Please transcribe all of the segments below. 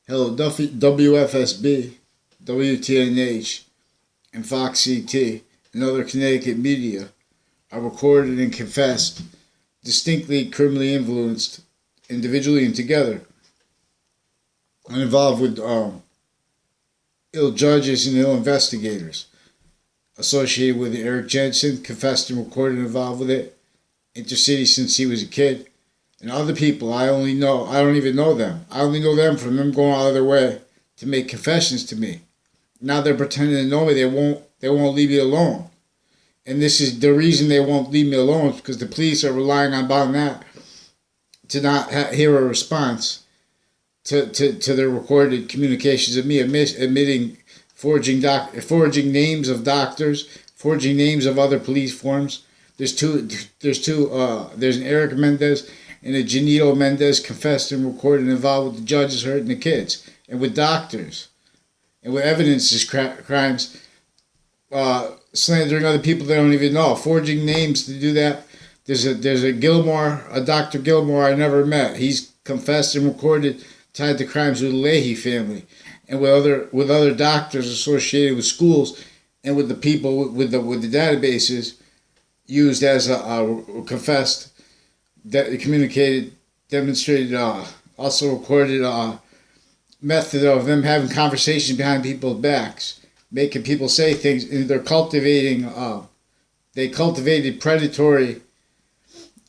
Hello, WFSB, WTNH, and Fox CT, and other Connecticut media are recorded and confessed, distinctly criminally influenced, individually and together, and involved with ill judges and ill investigators. Associated with Eric Jensen, confessed and recorded and involved with it, Intercity since he was a kid, and other people I don't even know them. I only know them from them going out of their way to make confessions to me. Now they're pretending to know me. They won't leave me alone. And this is the reason they won't leave me alone, is because the police are relying on that to not hear a response to their recorded communications of me admitting forging names of doctors, forging names of other police forms. There's an Eric Mendez and a Janito Mendez confessed and recorded and involved with the judges hurting the kids, and with doctors, and with evidence is crimes, slandering other people they don't even know, forging names to do that. There's a Gilmore, a Dr. Gilmore I never met. He's confessed and recorded tied to crimes with the Leahy family, and with other doctors associated with schools, and with the people with the databases used as a confessed, that communicated, demonstrated, also recorded method of them having conversations behind people's backs, making people say things, and they're cultivated predatory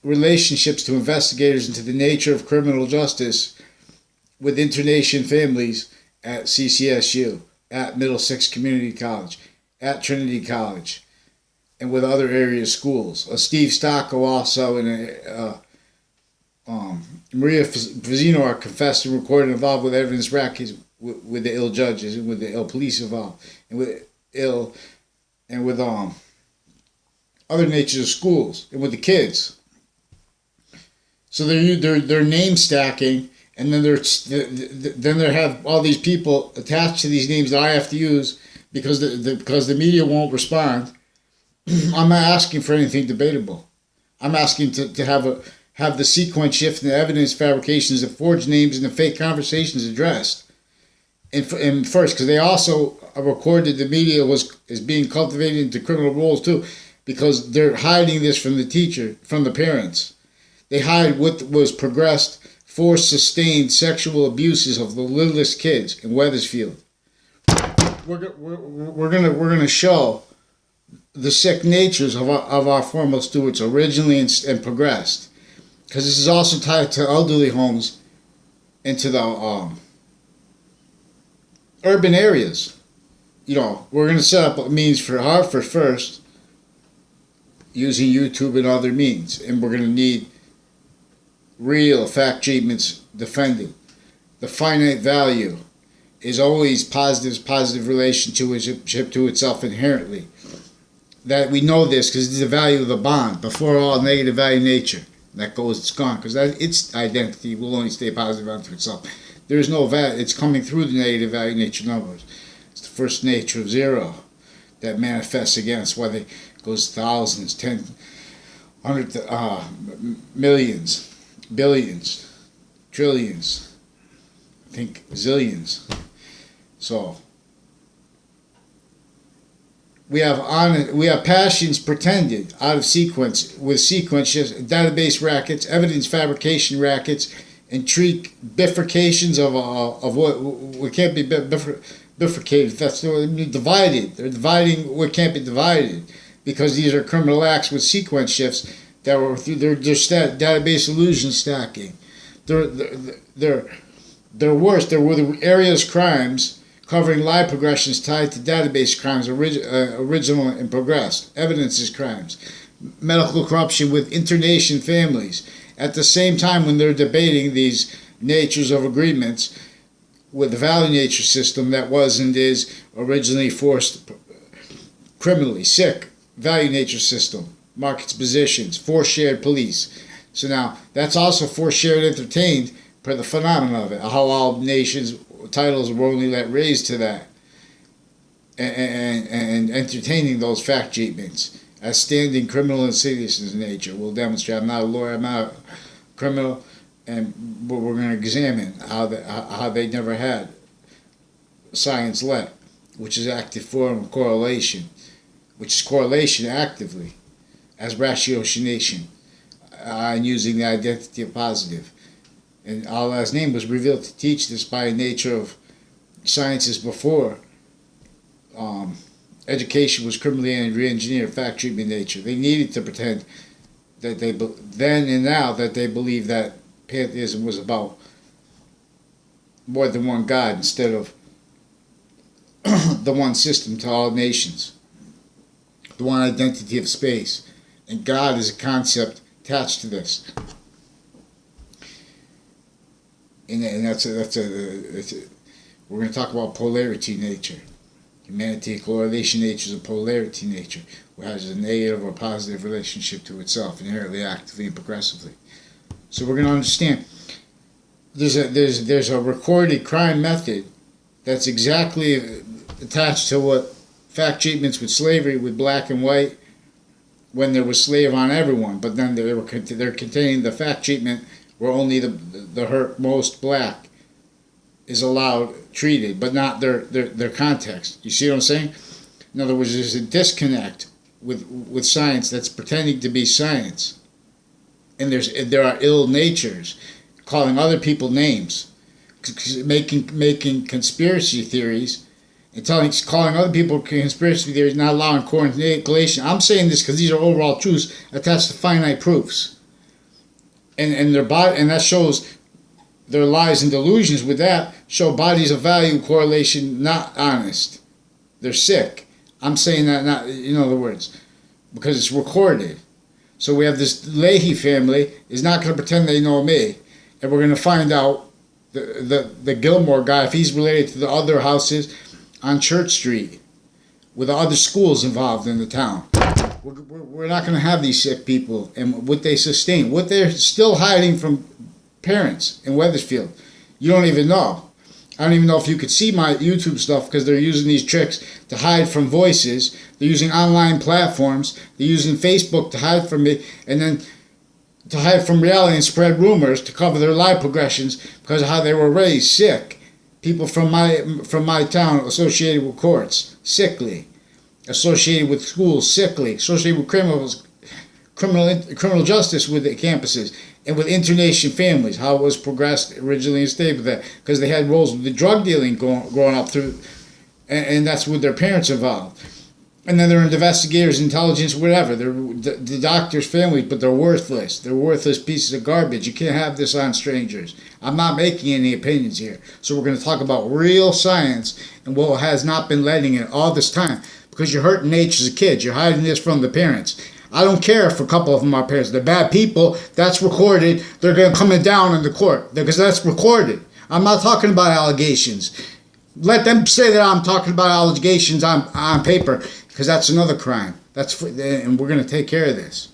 relationships to investigators into the nature of criminal justice with internation families at CCSU, at Middlesex Community College, at Trinity College, and with other area schools. Steve Stocco also, and Maria Vizino are confessed and recorded and involved with evidence rackets with the ill judges and with the ill police involved, and with other natures of schools, and with the kids. So they're name stacking, and then they have all these people attached to these names that I have to use because the media won't respond. I'm not asking for anything debatable. I'm asking to have the sequence shift and the evidence fabrications, the forged names, and the fake conversations addressed. And first, because they also recorded the media is being cultivated into criminal roles too, because they're hiding this from the teacher, from the parents. They hide what was progressed, forced, sustained sexual abuses of the littlest kids in Wethersfield. We're gonna show the sick natures of our former stewards originally and progressed, because this is also tied to elderly homes and to the urban areas. We're going to set up a means for Hartford first, using YouTube and other means, and we're going to need real fact treatments defended. The finite value is always positive relationship to itself inherently. That we know this because it's the value of the bond before all negative value nature. It's gone, because its identity will only stay positive unto itself. There is no value. It's coming through the negative value nature numbers. It's the first nature of zero that manifests against, whether it goes thousands, millions, billions, trillions, I think zillions. So we have passions pretended out of sequence with sequence shifts, database rackets, evidence fabrication rackets, and bifurcations of what can't be bifurcated. That's divided. They're dividing what can't be divided, because these are criminal acts with sequence shifts that were through their database illusion stacking. They're worse. They're with the areas crimes covering lie progressions tied to database crimes, original and progressed, evidences crimes, medical corruption with internation families. At the same time, when they're debating these natures of agreements with the value nature system that was and is originally forced criminally, sick, value nature system, markets positions, force shared police. So now, that's also force shared entertained per the phenomenon of it, how all nations titles were only let raised to that, and entertaining those fact treatments as standing criminal insidious in nature will demonstrate. I'm not a lawyer, I'm not a criminal, but we're going to examine how they never had science let, which is active form of correlation, which is correlation actively as ratiocination, and using the identity of positive. And Allah's name was revealed to teach this by nature of sciences before education was criminally re-engineered, fact treatment nature. They needed to pretend that then and now that they believe that pantheism was about more than one God instead of the one system to all nations, the one identity of space. And God is a concept attached to this. And we're going to talk about polarity nature. Humanity, correlation nature is a polarity nature, which has a negative or positive relationship to itself, inherently, actively, and progressively. So we're going to understand there's a recorded crime method that's exactly attached to what fact treatments with slavery, with black and white, when there was slave on everyone, but then they're containing the fact treatment where only the hurt most black is allowed treated, but not their context. You see what I'm saying? In other words, there's a disconnect with science that's pretending to be science, and there are ill natures calling other people names, making conspiracy theories, and calling other people conspiracy theories, not allowing correlation. I'm saying this because these are overall truths attached to finite proofs, and their body, and that shows their lies and delusions with that show bodies of value correlation not honest. They're sick. I'm saying that not, in other words, because it's recorded. So we have this Leahy family is not going to pretend they know me, and we're going to find out the Gilmore guy, if he's related to the other houses on Church Street with the other schools involved in the town. We're not going to have these sick people and what they sustain, what they're still hiding from parents in Wethersfield. You don't even know. I don't even know if you could see my YouTube stuff because they're using these tricks to hide from voices. They're using online platforms. They're using Facebook to hide from me, and then to hide from reality and spread rumors to cover their life progressions because of how they were raised sick. People from my town associated with courts, sickly. Associated with schools, sickly. Associated with criminal justice with the campuses. And with internation families, how it was progressed originally and stayed with that, because they had roles with the drug dealing growing up through, and that's with their parents involved. And then they're investigators, intelligence, whatever. They're the doctors' families, but they're worthless. They're worthless pieces of garbage. You can't have this on strangers. I'm not making any opinions here. So we're going to talk about real science and what has not been letting it all this time, because you're hurting nature as a kid. You're hiding this from the parents. I don't care if a couple of them are parents. They're bad people. That's recorded. They're going to come down in the court because that's recorded. I'm not talking about allegations. Let them say that I'm talking about allegations on paper because that's another crime. And we're going to take care of this.